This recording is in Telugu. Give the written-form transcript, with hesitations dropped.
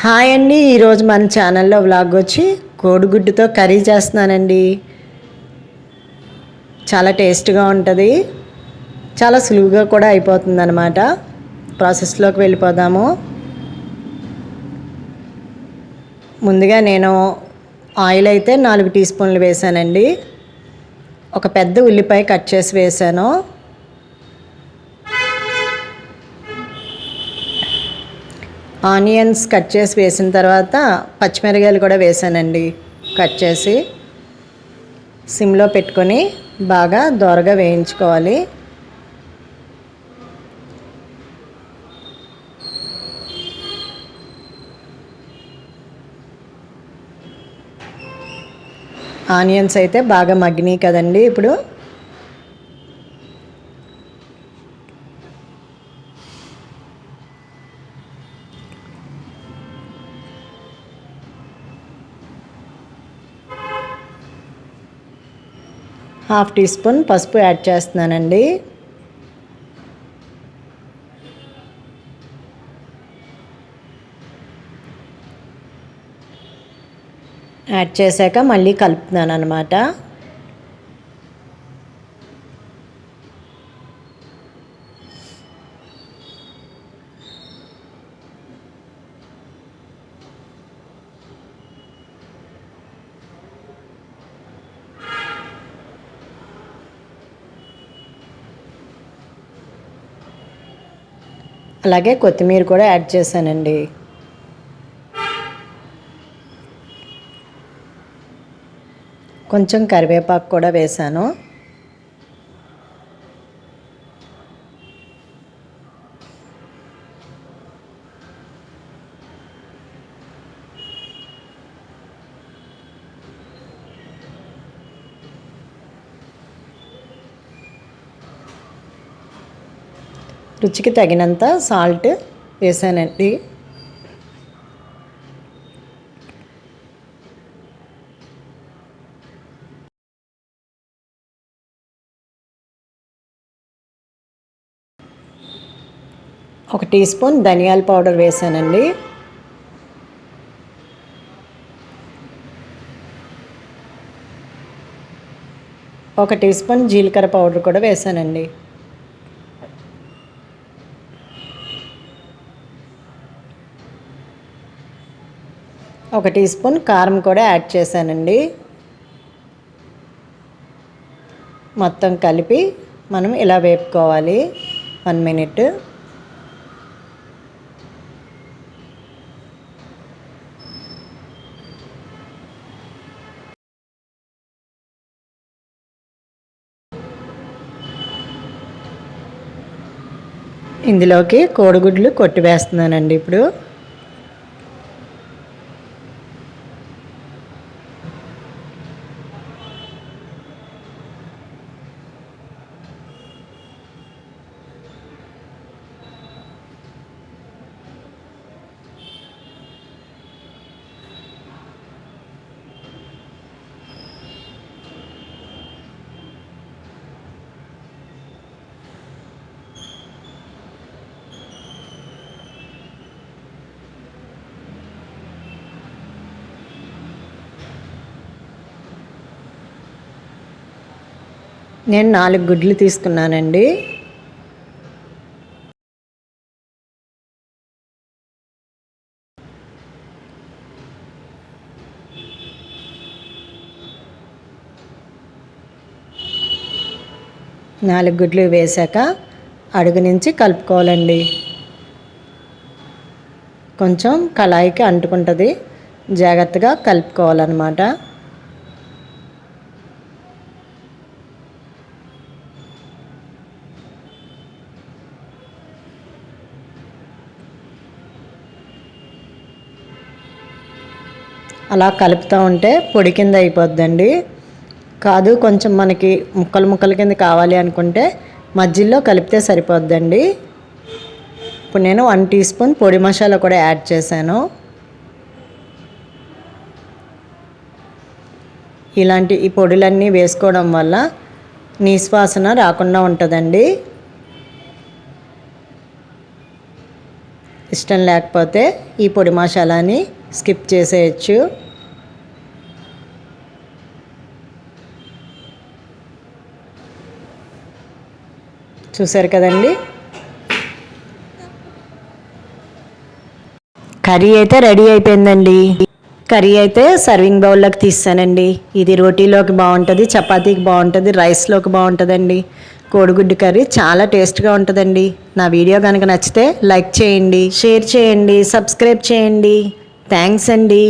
హాయ్ అండి. ఈరోజు మన ఛానల్లో వ్లాగ్ వచ్చి కోడిగుడ్డుతో కర్రీ చేస్తున్నానండి. చాలా టేస్ట్గా ఉంటుంది, చాలా సులువుగా కూడా అయిపోతుంది అన్నమాట. ప్రాసెస్లోకి వెళ్ళిపోదాము. ముందుగా నేను ఆయిల్ అయితే 4 టీ స్పూన్లు వేసానండి. ఒక పెద్ద ఉల్లిపాయ కట్ చేసి వేసాను. ఆనియన్స్ కట్ చేసి వేసిన తర్వాత పచ్చిమిరపకాయలు కూడా వేసానండి. కట్ చేసి సిమ్లో పెట్టుకొని బాగా దోరగా వేయించుకోవాలి. ఆనియన్స్ అయితే బాగా మగ్గినాయి కదండి. ఇప్పుడు హాఫ్ టీ స్పూన్ పసుపు యాడ్ చేస్తున్నానండి. యాడ్ చేశాక మళ్ళీ కలుపుతున్నాను అన్నమాట. అలాగే కొత్తిమీర కూడా యాడ్ చేశానండి. కొంచెం కరివేపాకు కూడా వేసాను. రుచికి తగినంత సాల్ట్ వేసానండి. ఒక టీ స్పూన్ ధనియాల పౌడర్ వేసానండి. ఒక టీ స్పూన్ జీలకర్ర పౌడర్ కూడా వేసానండి. ఒక టీ స్పూన్ కారం కూడా యాడ్ చేశానండి. మొత్తం కలిపి మనం ఇలా వేపుకోవాలి 1 మినిట్. ఇందులోకి కోడిగుడ్లు కొట్టి వేస్తున్నానండి. ఇప్పుడు 4 గుడ్లు తీసుకున్నానండి. నాలుగు గుడ్లు వేసాక అడుగు నుంచి కలుపుకోవాలండి. కొంచెం కళాయికి అంటుకుంటుంది, జాగ్రత్తగా కలుపుకోవాలన్నమాట. అలా కలుపుతూ ఉంటే పొడి కింద అయిపోద్దండి. కాదు, కొంచెం మనకి ముక్కలు ముక్కల కింద కావాలి అనుకుంటే మధ్యలో కలిపితే సరిపోద్దండి. ఇప్పుడు నేను 1 టీ స్పూన్ పొడి మసాలా కూడా యాడ్ చేశాను. ఇలాంటి ఈ పొడులన్నీ వేసుకోవడం వల్ల నీసు వాసన రాకుండా ఉంటుందండి. ఇష్టం లేకపోతే ఈ పొడి మసాలాని స్కిప్ చేసేయచ్చు. చూసారు కదండి, కర్రీ అయితే రెడీ అయిపోయిందండి. కర్రీ అయితే సర్వింగ్ బౌల్లోకి తీస్తానండి. ఇది రోటీలోకి బాగుంటుంది, చపాతీకి బాగుంటుంది, రైస్లోకి బాగుంటుందండి. కోడిగుడ్డు కర్రీ చాలా టేస్ట్గా ఉంటుందండి. నా వీడియో కనుక నచ్చితే లైక్ చేయండి, షేర్ చేయండి, సబ్స్క్రైబ్ చేయండి. థ్యాంక్స్ అండి.